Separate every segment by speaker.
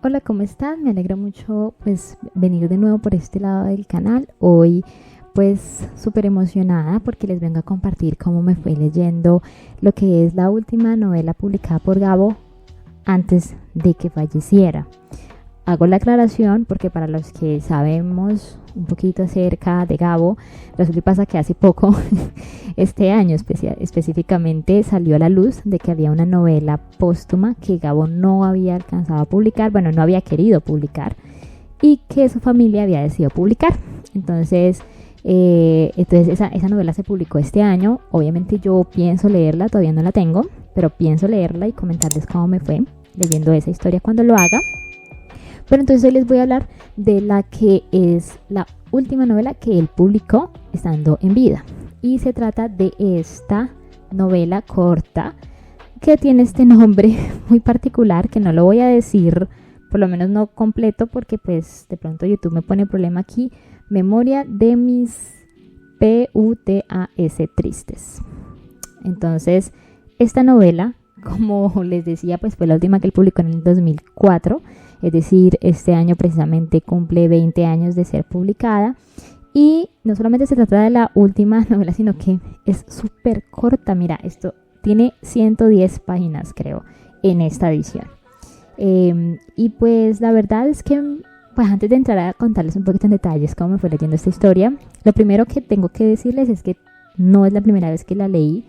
Speaker 1: Hola, ¿cómo están? Me alegra mucho pues venir de nuevo por este lado del canal. Hoy pues súper emocionada porque les vengo a compartir cómo me fue leyendo lo que es la última novela publicada por Gabo antes de que falleciera. Hago la aclaración porque para los que sabemos un poquito acerca de Gabo, resulta que pasa que hace poco, este año específicamente, salió a la luz de que había una novela póstuma que Gabo no había alcanzado a publicar, bueno, no había querido publicar y que su familia había decidido publicar. Entonces esa novela se publicó este año. Obviamente yo pienso leerla, todavía no la tengo, pero pienso leerla y comentarles cómo me fue leyendo esa historia cuando lo haga. Pero entonces hoy les voy a hablar de la que es la última novela que él publicó estando en vida. Y se trata de esta novela corta que tiene este nombre muy particular que no lo voy a decir, por lo menos no completo, porque pues de pronto YouTube me pone problema aquí. Memoria de mis PUTAS tristes. Entonces, esta novela, como les decía, pues fue la última que él publicó en el 2004. Es decir, este año precisamente cumple 20 años de ser publicada. Y no solamente se trata de la última novela, sino que es súper corta. Mira, esto tiene 110 páginas, creo, en esta edición. Y pues la verdad es que, pues antes de entrar a contarles un poquito en detalles cómo me fue leyendo esta historia, lo primero que tengo que decirles es que no es la primera vez que la leí.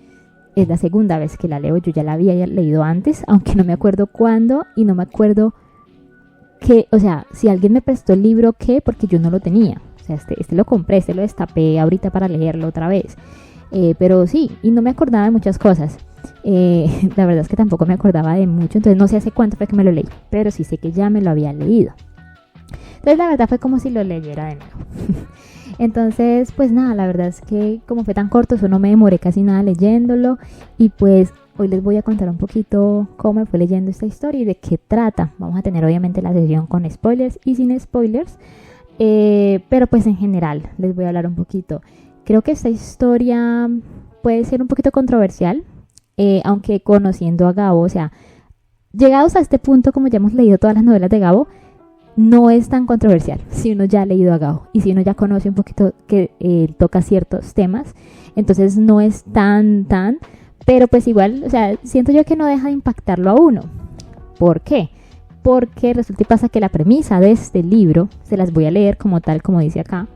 Speaker 1: Es la segunda vez que la leo. Yo ya la había leído antes, aunque no me acuerdo cuándo y no me acuerdo o sea, si alguien me prestó el libro, ¿qué? Porque yo no lo tenía. O sea, este lo compré, este lo destapé ahorita para leerlo otra vez. Pero sí, y no me acordaba de muchas cosas. La verdad es que tampoco me acordaba de mucho, entonces no sé hace cuánto fue que me lo leí, pero sí sé que ya me lo había leído. Entonces la verdad fue como si lo leyera de nuevo. Entonces, pues nada, la verdad es que como fue tan corto, eso no me demoré casi nada leyéndolo. Y pues hoy les voy a contar un poquito cómo me fue leyendo esta historia y de qué trata. Vamos a tener obviamente la sesión con spoilers y sin spoilers. Pero pues en general les voy a hablar un poquito. Creo que esta historia puede ser un poquito controversial. Aunque conociendo a Gabo, o sea, llegados a este punto, como ya hemos leído todas las novelas de Gabo, no es tan controversial si uno ya ha leído a Gabo y si uno ya conoce un poquito que toca ciertos temas, entonces no es tan, pero pues igual, o sea, siento yo que no deja de impactarlo a uno. ¿Por qué? Porque resulta y pasa que la premisa de este libro, se las voy a leer como tal, como dice acá.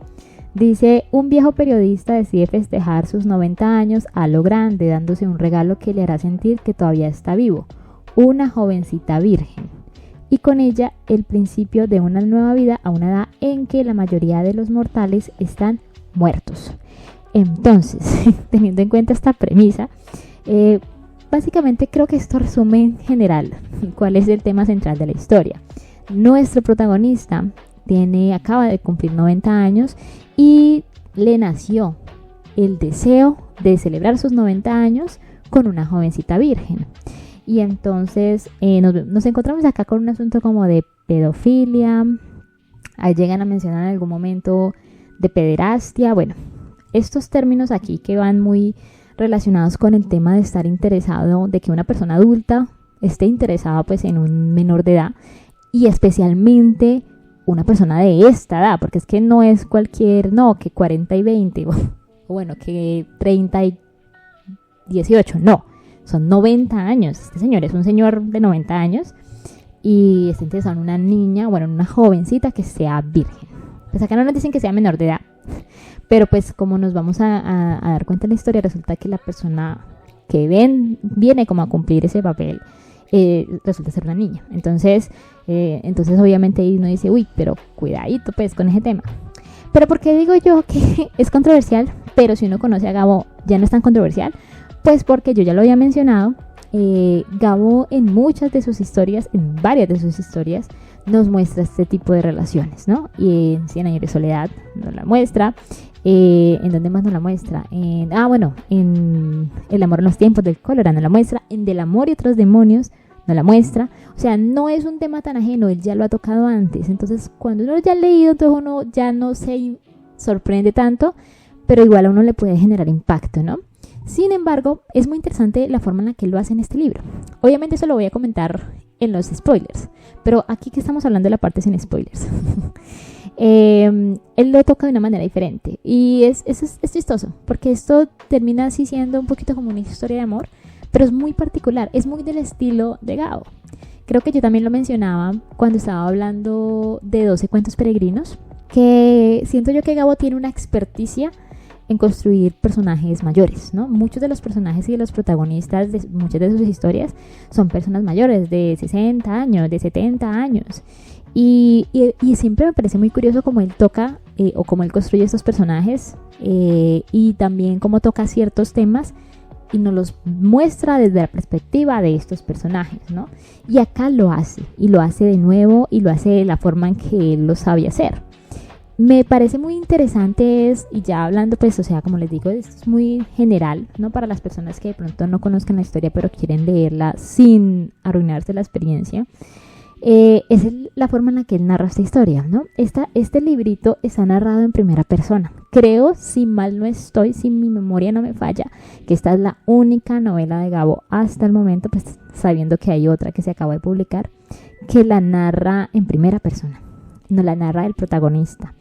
Speaker 1: Dice: un viejo periodista decide festejar sus 90 años a lo grande, dándose un regalo que le hará sentir que todavía está vivo, una jovencita virgen. Y con ella el principio de una nueva vida a una edad en que la mayoría de los mortales están muertos. Entonces, teniendo en cuenta esta premisa, básicamente creo que esto resume en general cuál es el tema central de la historia. Nuestro protagonista acaba de cumplir 90 años y le nació el deseo de celebrar sus 90 años con una jovencita virgen. Y entonces nos encontramos acá con un asunto como de pedofilia. Ahí llegan a mencionar en algún momento de pederastia. Bueno, estos términos aquí que van muy relacionados con el tema de estar interesado, de que una persona adulta esté interesada pues en un menor de edad, y especialmente una persona de esta edad, porque es que no es cualquier, no, que 40 y 20, o bueno, que 30 y 18, no. Son 90 años. Este señor es un señor de 90 años y está interesado en una niña, bueno, en una jovencita que sea virgen. Pues acá no nos dicen que sea menor de edad, pero pues como nos vamos a dar cuenta en la historia, resulta que la persona que viene como a cumplir ese papel resulta ser una niña. Entonces obviamente uno dice, uy, pero cuidadito pues con ese tema. Pero ¿por qué digo yo que es controversial? Pero si uno conoce a Gabo ya no es tan controversial. Pues porque yo ya lo había mencionado, Gabo en muchas de sus historias, en varias de sus historias, nos muestra este tipo de relaciones, ¿no? Y en 100 años de soledad nos la muestra. ¿En dónde más nos la muestra? En El amor en los tiempos del cólera nos la muestra. En Del amor y otros demonios nos la muestra. O sea, no es un tema tan ajeno, él ya lo ha tocado antes. Entonces, cuando uno ya ha leído, entonces uno ya no se sorprende tanto, pero igual a uno le puede generar impacto, ¿no? Sin embargo, es muy interesante la forma en la que él lo hace en este libro. Obviamente eso lo voy a comentar en los spoilers. Pero aquí que estamos hablando de la parte sin spoilers. Él lo toca de una manera diferente. Y es chistoso, porque esto termina así siendo un poquito como una historia de amor, pero es muy particular, es muy del estilo de Gabo. Creo que yo también lo mencionaba cuando estaba hablando de 12 cuentos peregrinos, que siento yo que Gabo tiene una experticia en construir personajes mayores, ¿no? Muchos de los personajes y de los protagonistas de muchas de sus historias son personas mayores, de 60 años, de 70 años. Y siempre me parece muy curioso cómo él toca o cómo él construye estos personajes y también cómo toca ciertos temas y nos los muestra desde la perspectiva de estos personajes, ¿no? Y acá lo hace, y lo hace de nuevo, y lo hace de la forma en que él lo sabe hacer. Me parece muy interesante y ya hablando pues, o sea, como les digo, esto es muy general, ¿no? Para las personas que de pronto no conozcan la historia pero quieren leerla sin arruinarse la experiencia. Es la forma en la que él narra esta historia, ¿no? Este librito está narrado en primera persona. Creo, si mal no estoy, si mi memoria no me falla, que esta es la única novela de Gabo hasta el momento, pues sabiendo que hay otra que se acaba de publicar, que la narra en primera persona. No la narra el protagonista.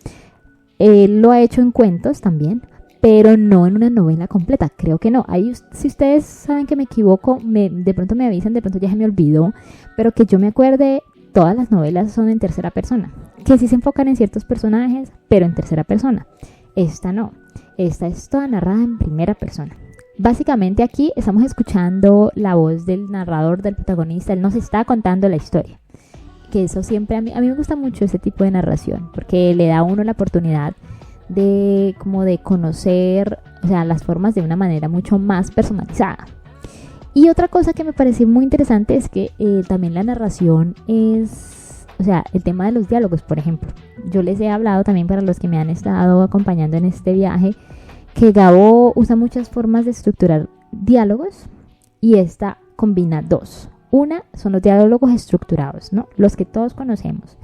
Speaker 1: Él lo ha hecho en cuentos también, pero no en una novela completa. Creo que no. Ahí, si ustedes saben que me equivoco, de pronto me avisan, de pronto ya se me olvidó, pero que yo me acuerde, todas las novelas son en tercera persona, que sí se enfocan en ciertos personajes, pero en tercera persona. Esta no. Esta es toda narrada en primera persona. Básicamente aquí estamos escuchando la voz del narrador, del protagonista. Él nos está contando la historia. Que eso siempre, a mí me gusta mucho ese tipo de narración, porque le da a uno la oportunidad de conocer, o sea, las formas de una manera mucho más personalizada. Y otra cosa que me pareció muy interesante es que también la narración es, o sea, el tema de los diálogos, por ejemplo. Yo les he hablado también para los que me han estado acompañando en este viaje, que Gabo usa muchas formas de estructurar diálogos y esta combina dos. Una son los diálogos estructurados, ¿no? Los que todos conocemos,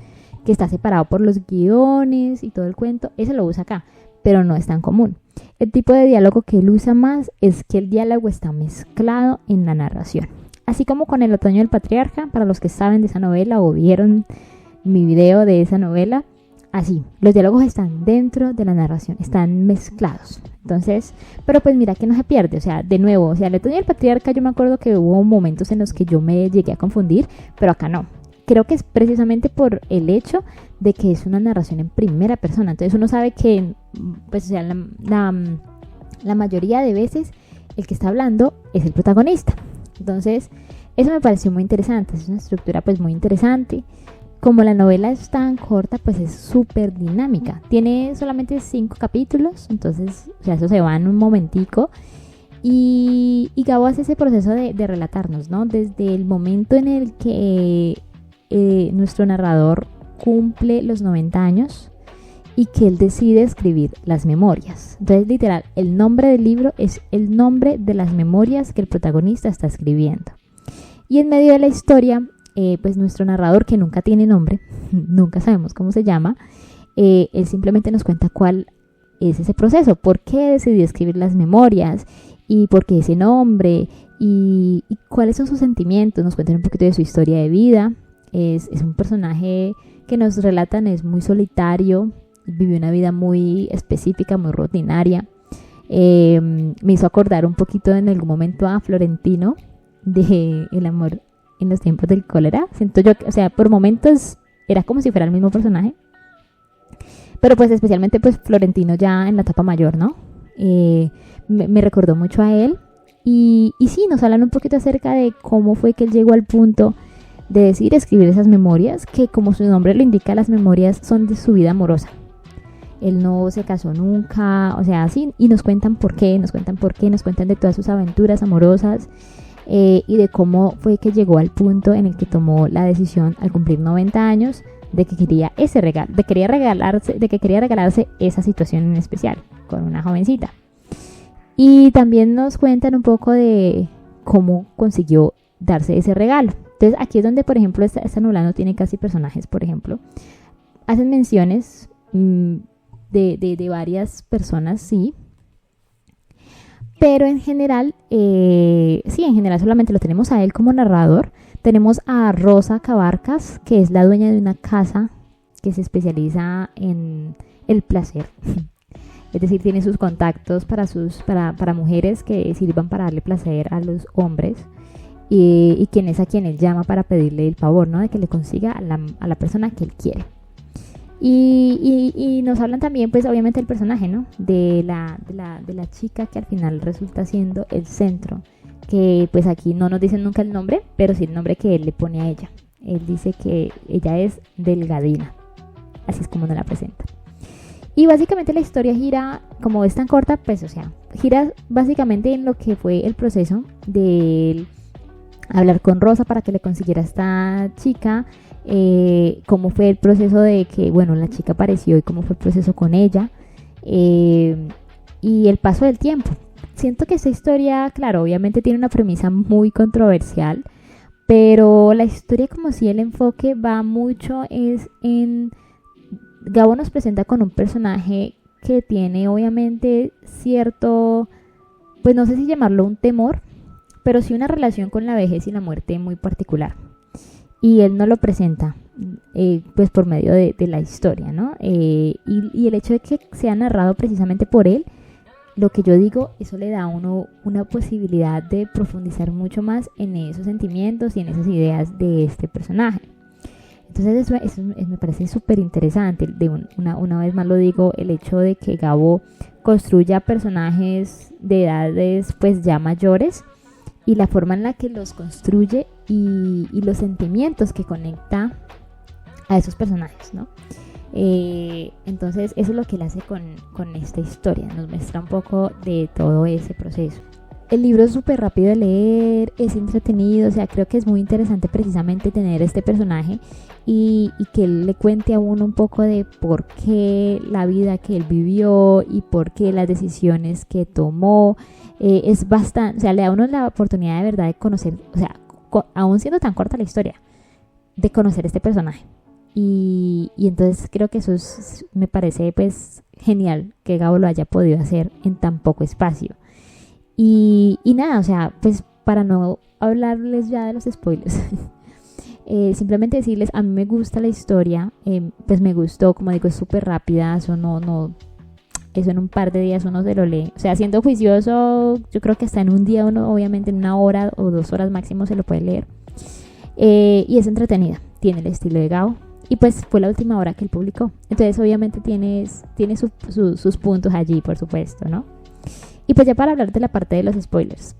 Speaker 1: que está separado por los guiones y todo el cuento. Ese lo usa acá, pero no es tan común. El tipo de diálogo que él usa más es que el diálogo está mezclado en la narración. Así como con El otoño del patriarca, para los que saben de esa novela o vieron mi video de esa novela, así, los diálogos están dentro de la narración, están mezclados. Entonces, pero pues mira que no se pierde, o sea, de nuevo, o sea, El otoño del patriarca yo me acuerdo que hubo momentos en los que yo me llegué a confundir, pero acá no. Creo que es precisamente por el hecho de que es una narración en primera persona. Entonces uno sabe que, pues, o sea, la mayoría de veces el que está hablando es el protagonista. Entonces, eso me pareció muy interesante. Es una estructura, pues, muy interesante. Como la novela es tan corta, pues es súper dinámica. Tiene solamente 5 capítulos, entonces, o sea, eso se va en un momentico. Y Gabo hace ese proceso de relatarnos, ¿no? Desde el momento en el que nuestro narrador cumple los 90 años y que él decide escribir las memorias. Entonces, literal, el nombre del libro es el nombre de las memorias que el protagonista está escribiendo. Y en medio de la historia, pues nuestro narrador, que nunca tiene nombre, nunca sabemos cómo se llama, él simplemente nos cuenta cuál es ese proceso, por qué decidió escribir las memorias y por qué ese nombre y cuáles son sus sentimientos. Nos cuentan un poquito de su historia de vida. Es un personaje que nos relatan, es muy solitario, vivió una vida muy específica, muy rutinaria. Me hizo acordar un poquito en algún momento a Florentino de El amor en los tiempos del cólera. Siento yo, o sea, por momentos era como si fuera el mismo personaje, pero pues especialmente pues Florentino ya en la etapa mayor, ¿no? Me recordó mucho a él y sí, nos hablan un poquito acerca de cómo fue que él llegó al punto de decidir escribir esas memorias, que como su nombre lo indica, las memorias son de su vida amorosa. Él no se casó nunca, o sea, sí, y nos cuentan por qué, nos cuentan de todas sus aventuras amorosas y de cómo fue que llegó al punto en el que tomó la decisión al cumplir 90 años de que quería ese regalo, de que quería regalarse esa situación en especial con una jovencita. Y también nos cuentan un poco de cómo consiguió darse ese regalo. Entonces aquí es donde, por ejemplo, esta novela no tiene casi personajes, por ejemplo. Hacen menciones de varias personas, sí. Pero en general, sí, en general solamente lo tenemos a él como narrador. Tenemos a Rosa Cabarcas, que es la dueña de una casa que se especializa en el placer. Es decir, tiene sus contactos para mujeres que sirvan para darle placer a los hombres. Y quien es a quien él llama para pedirle el favor, ¿no? De que le consiga a la persona que él quiere. Y nos hablan también, pues obviamente, del personaje, ¿no? De la chica que al final resulta siendo el centro. Que pues aquí no nos dicen nunca el nombre, pero sí el nombre que él le pone a ella. Él dice que ella es Delgadina. Así es como nos la presenta. Y básicamente la historia gira, como es tan corta, pues o sea, gira básicamente en lo que fue el proceso de hablar con Rosa para que le consiguiera a esta chica, cómo fue el proceso de que, bueno, la chica apareció y cómo fue el proceso con ella, y el paso del tiempo. Siento que esta historia, claro, obviamente tiene una premisa muy controversial, pero la historia, como si el enfoque va mucho es en... Gabo nos presenta con un personaje que tiene obviamente cierto, pues no sé si llamarlo un temor, pero sí una relación con la vejez y la muerte muy particular. Y él nos lo presenta pues por medio de la historia, ¿no? Y el hecho de que sea narrado precisamente por él, lo que yo digo, eso le da a uno una posibilidad de profundizar mucho más en esos sentimientos y en esas ideas de este personaje. Entonces eso me parece súper interesante. Una vez más lo digo, el hecho de que Gabo construya personajes de edades pues ya mayores y la forma en la que los construye y los sentimientos que conecta a esos personajes, ¿no? Entonces eso es lo que él hace con esta historia, nos muestra un poco de todo ese proceso. El libro es súper rápido de leer, es entretenido, o sea, creo que es muy interesante precisamente tener este personaje y que él le cuente a uno un poco de por qué la vida que él vivió y por qué las decisiones que tomó. Es bastante, o sea, le da a uno la oportunidad de verdad de conocer, o sea, aún siendo tan corta la historia, de conocer este personaje. Y entonces creo que eso me parece pues genial que Gabo lo haya podido hacer en tan poco espacio. Y nada, o sea, pues para no hablarles ya de los spoilers, simplemente decirles, a mí me gusta la historia, pues me gustó, como digo, es súper rápida, eso eso en un par de días uno se lo lee. O sea, siendo juicioso, yo creo que hasta en un día uno, obviamente en 1 hora o 2 horas máximo se lo puede leer. Y es entretenida, tiene el estilo de Gabo. Y pues fue la última hora que él publicó. Entonces obviamente tiene sus puntos allí, por supuesto, ¿no? Y pues ya para hablar de la parte de los spoilers.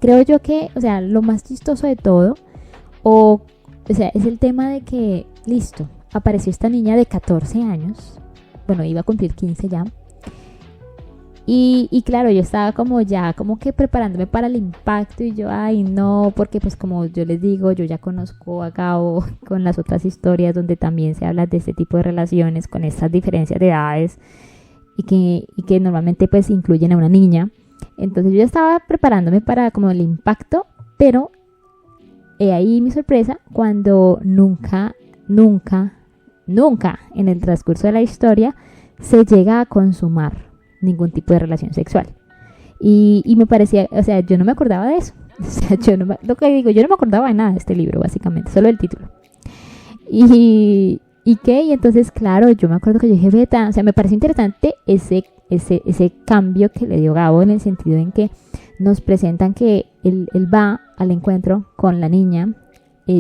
Speaker 1: Creo yo que, o sea, lo más chistoso de todo, o sea, es el tema de que, listo, apareció esta niña de 14 años, bueno, iba a cumplir 15 ya, y claro, yo estaba como que preparándome para el impacto y yo, ay no, porque pues como yo les digo, yo ya conozco a Gabo con las otras historias donde también se habla de este tipo de relaciones con estas diferencias de edades y que normalmente pues incluyen a una niña. Entonces yo ya estaba preparándome para como el impacto, pero he ahí mi sorpresa cuando nunca en el transcurso de la historia se llega a consumar ningún tipo de relación sexual. Y me parecía, o sea, yo no me acordaba de eso. O sea, yo no me acordaba de nada de este libro, básicamente, solo el título. Y entonces, claro, yo me acuerdo que yo dije, beta, o sea, me parece interesante ese cambio que le dio Gabo en el sentido en que nos presentan que él va al encuentro con la niña,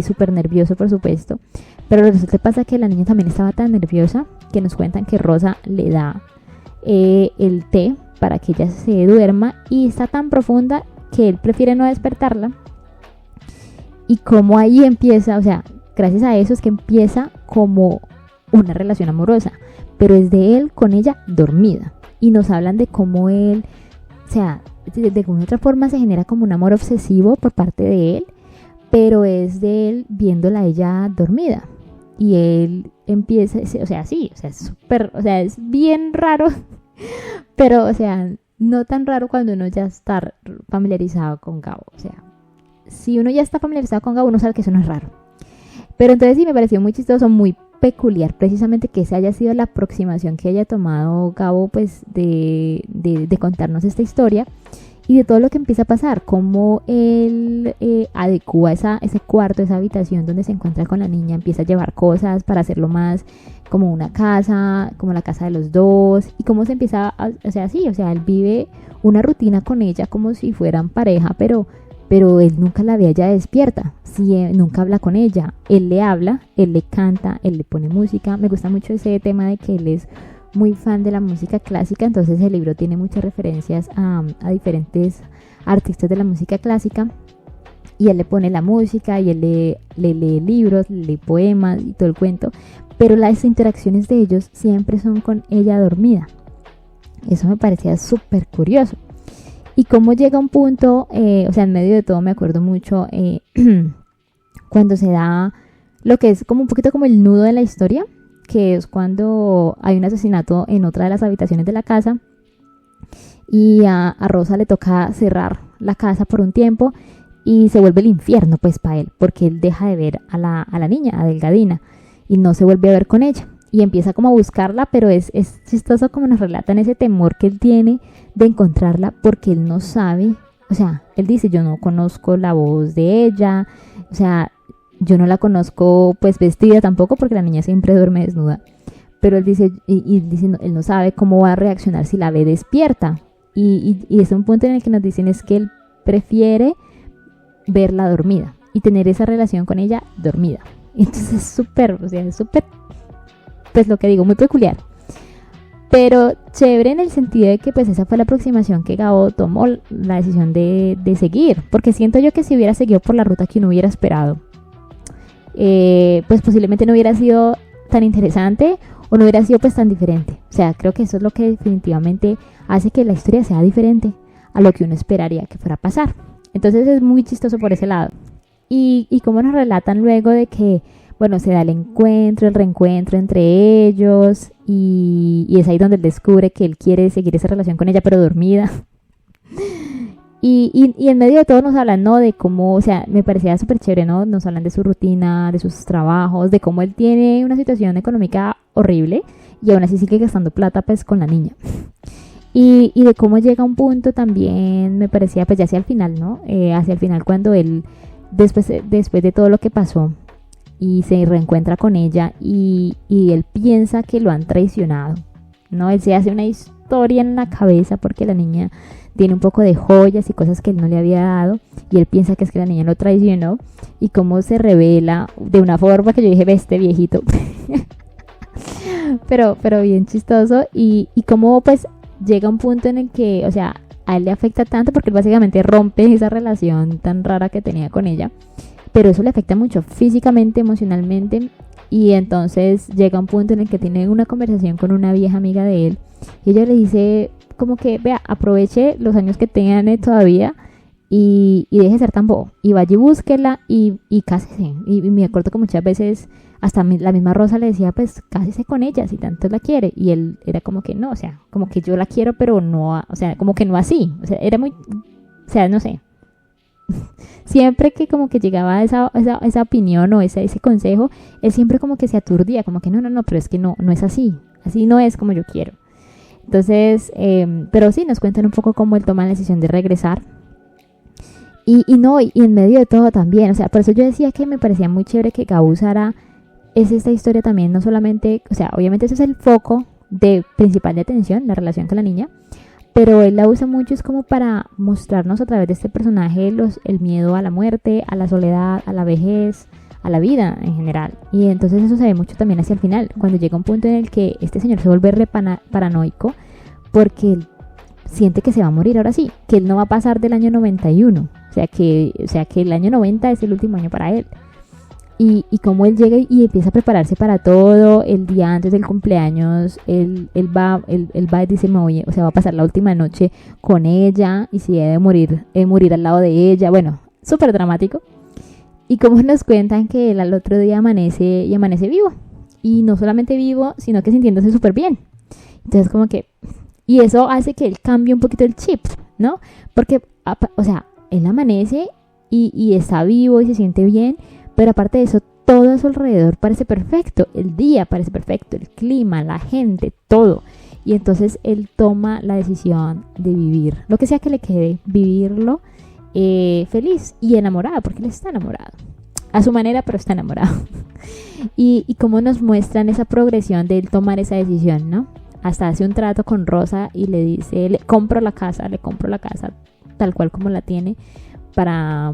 Speaker 1: súper nervioso, por supuesto, pero resulta que pasa que la niña también estaba tan nerviosa que nos cuentan que Rosa le da el té para que ella se duerma y está tan profunda que él prefiere no despertarla. Y como ahí empieza, o sea, gracias a eso es que empieza como una relación amorosa, pero es de él con ella dormida. Y nos hablan de cómo él, o sea, de alguna otra forma se genera como un amor obsesivo por parte de él, pero es de él viéndola a ella dormida. Y él empieza, o sea, sí, o sea, es súper, o sea, es bien raro, pero, o sea, no tan raro cuando uno ya está familiarizado con Gabo. O sea, si uno ya está familiarizado con Gabo, uno sabe que eso no es raro. Pero entonces sí me pareció muy chistoso, muy peculiar precisamente que esa haya sido la aproximación que haya tomado Gabo, pues de contarnos esta historia y de todo lo que empieza a pasar, cómo él adecúa ese cuarto, esa habitación donde se encuentra con la niña, empieza a llevar cosas para hacerlo más como una casa, como la casa de los dos, y cómo se empieza o sea, sí, o sea, él vive una rutina con ella como si fueran pareja, pero él nunca la ve ya despierta, sí, nunca habla con ella, él le habla, él le canta, él le pone música. Me gusta mucho ese tema de que él es muy fan de la música clásica, entonces el libro tiene muchas referencias a diferentes artistas de la música clásica, y él le pone la música y él le lee libros, le lee poemas y todo el cuento, pero las interacciones de ellos siempre son con ella dormida. Eso me parecía súper curioso. Y cómo llega un punto, o sea, en medio de todo me acuerdo mucho cuando se da lo que es como un poquito como el nudo de la historia, que es cuando hay un asesinato en otra de las habitaciones de la casa y a Rosa le toca cerrar la casa por un tiempo y se vuelve el infierno pues para él, porque él deja de ver a la niña, a Delgadina, y no se vuelve a ver con ella. Y empieza como a buscarla, pero es chistoso como nos relatan ese temor que él tiene de encontrarla, porque él no sabe, o sea, él dice, yo no conozco la voz de ella, o sea, yo no la conozco pues vestida tampoco, porque la niña siempre duerme desnuda, pero él dice, él no sabe cómo va a reaccionar si la ve despierta, y es un punto en el que nos dicen es que él prefiere verla dormida y tener esa relación con ella dormida. Entonces es súper, o sea, es súper, pues lo que digo, muy peculiar, pero chévere en el sentido de que pues esa fue la aproximación que Gabo tomó, la decisión de seguir, porque siento yo que si hubiera seguido por la ruta que uno hubiera esperado, pues posiblemente no hubiera sido tan interesante o no hubiera sido pues tan diferente. O sea, creo que eso es lo que definitivamente hace que la historia sea diferente a lo que uno esperaría que fuera a pasar. Entonces es muy chistoso por ese lado. Y cómo nos relatan luego de que, bueno, se da el reencuentro entre ellos, y es ahí donde él descubre que él quiere seguir esa relación con ella, pero dormida. Y en medio de todo nos hablan, ¿no? De cómo, o sea, me parecía súper chévere, ¿no? Nos hablan de su rutina, de sus trabajos, de cómo él tiene una situación económica horrible y aún así sigue gastando plata, pues, con la niña. Y de cómo llega un punto también, me parecía, pues, ya hacia el final, ¿no? Hacia el final cuando él, después de todo lo que pasó, y se reencuentra con ella y él piensa que lo han traicionado, ¿no? Él se hace una historia en la cabeza porque la niña tiene un poco de joyas y cosas que él no le había dado, y él piensa que es que la niña lo traicionó, y cómo se revela de una forma que yo dije, ve este viejito. pero bien chistoso, y cómo pues llega un punto en el que, o sea, a él le afecta tanto porque él básicamente rompe esa relación tan rara que tenía con ella, pero eso le afecta mucho físicamente, emocionalmente, y entonces llega un punto en el que tiene una conversación con una vieja amiga de él, y ella le dice como que, vea, aproveche los años que tengan todavía y deje de ser tan bobo, y vaya y búsquela y cásese. Y me acuerdo que muchas veces hasta la misma Rosa le decía, pues cásese con ella si tanto la quiere, y él era como que no, o sea, como que yo la quiero pero no, o sea, como que no así, o sea, era muy, o sea, no sé. Siempre que como que llegaba esa opinión o ese consejo, él siempre como que se aturdía, como que no, pero es que no es así no es como yo quiero. Entonces, pero sí, nos cuentan un poco cómo él toma la decisión de regresar. Y en medio de todo también, o sea, por eso yo decía que me parecía muy chévere que Gabo usara esta historia también, no solamente, o sea, obviamente ese es el foco principal de atención, la relación con la niña, pero él la usa mucho es como para mostrarnos a través de este personaje el miedo a la muerte, a la soledad, a la vejez, a la vida en general. Y entonces eso se ve mucho también hacia el final, cuando llega un punto en el que este señor se vuelve paranoico, porque él siente que se va a morir ahora sí, que él no va a pasar del año 91, o sea que el año 90 es el último año para él. Y como él llega y empieza a prepararse para todo, el día antes del cumpleaños, él va y dice, o sea, va a pasar la última noche con ella, y si debe morir al lado de ella, bueno, súper dramático. Y como nos cuentan que él al otro día amanece vivo, y no solamente vivo, sino que sintiéndose súper bien. Entonces como que, y eso hace que él cambie un poquito el chip, ¿no? Porque, o sea, él amanece y está vivo y se siente bien, pero aparte de eso, todo a su alrededor parece perfecto, el día parece perfecto, el clima, la gente, todo. Y entonces él toma la decisión de vivir, lo que sea que le quede, vivirlo feliz y enamorado, porque él está enamorado. A su manera, pero está enamorado. y cómo nos muestran esa progresión de él tomar esa decisión, ¿no? Hasta hace un trato con Rosa y le dice, le compro la casa tal cual como la tiene para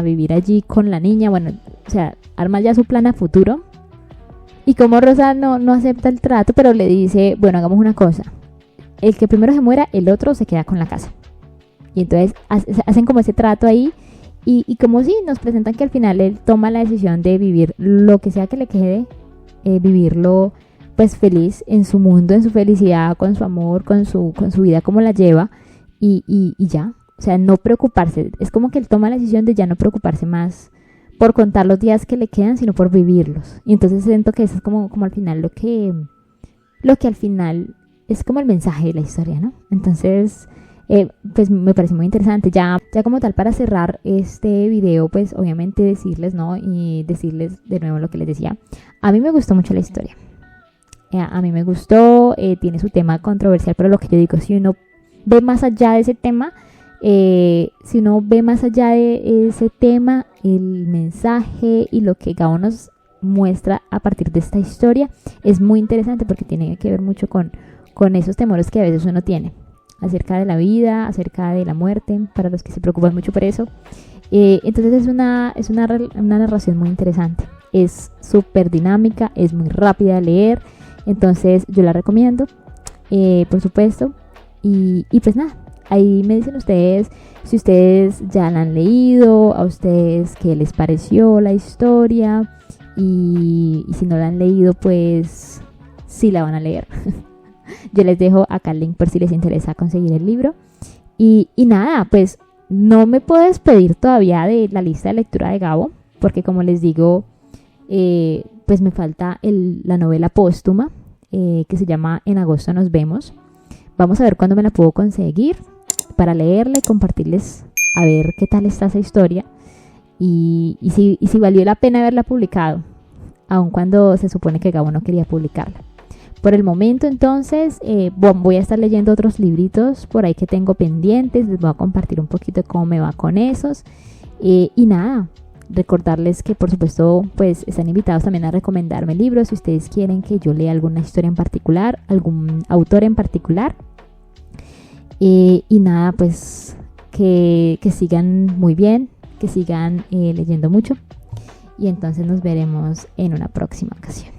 Speaker 1: vivir allí con la niña. Bueno, o sea, arma ya su plan a futuro. Y como Rosa no acepta el trato, pero le dice, bueno, hagamos una cosa. El que primero se muera, el otro se queda con la casa. Y entonces hacen como ese trato ahí. Y como si nos presentan que al final él toma la decisión de vivir lo que sea que le quede, vivirlo pues feliz en su mundo, en su felicidad, con su amor, con su vida como la lleva y ya. O sea, no preocuparse. Es como que él toma la decisión de ya no preocuparse más por contar los días que le quedan, sino por vivirlos. Y entonces siento que eso es como al final lo que al final es como el mensaje de la historia, ¿no? Entonces, pues me parece muy interesante. Ya como tal, para cerrar este video, pues obviamente decirles, ¿no? Y decirles de nuevo lo que les decía. A mí me gustó mucho la historia. A mí me gustó, tiene su tema controversial, pero lo que yo digo, si uno ve más allá de ese tema, el mensaje y lo que Gabo nos muestra a partir de esta historia es muy interesante porque tiene que ver mucho con esos temores que a veces uno tiene acerca de la vida, acerca de la muerte, para los que se preocupan mucho por eso. Entonces es una narración muy interesante, es súper dinámica, es muy rápida de leer, entonces yo la recomiendo, por supuesto, y pues nada, ahí me dicen ustedes si ustedes ya la han leído, a ustedes qué les pareció la historia, y si no la han leído, pues sí la van a leer. Yo les dejo acá el link por si les interesa conseguir el libro. Y nada, pues no me puedo despedir todavía de la lista de lectura de Gabo, porque como les digo, pues me falta la novela póstuma, que se llama En agosto nos vemos. Vamos a ver cuándo me la puedo conseguir para leerla y compartirles a ver qué tal está esa historia y si valió la pena haberla publicado, aun cuando se supone que Gabo no quería publicarla. Por el momento, entonces, voy a estar leyendo otros libritos por ahí que tengo pendientes. Les voy a compartir un poquito cómo me va con esos. Y nada, recordarles que, por supuesto, pues están invitados también a recomendarme libros. Si ustedes quieren que yo lea alguna historia en particular, algún autor en particular. Y nada, pues que sigan muy bien, que sigan leyendo mucho. Y entonces nos veremos en una próxima ocasión.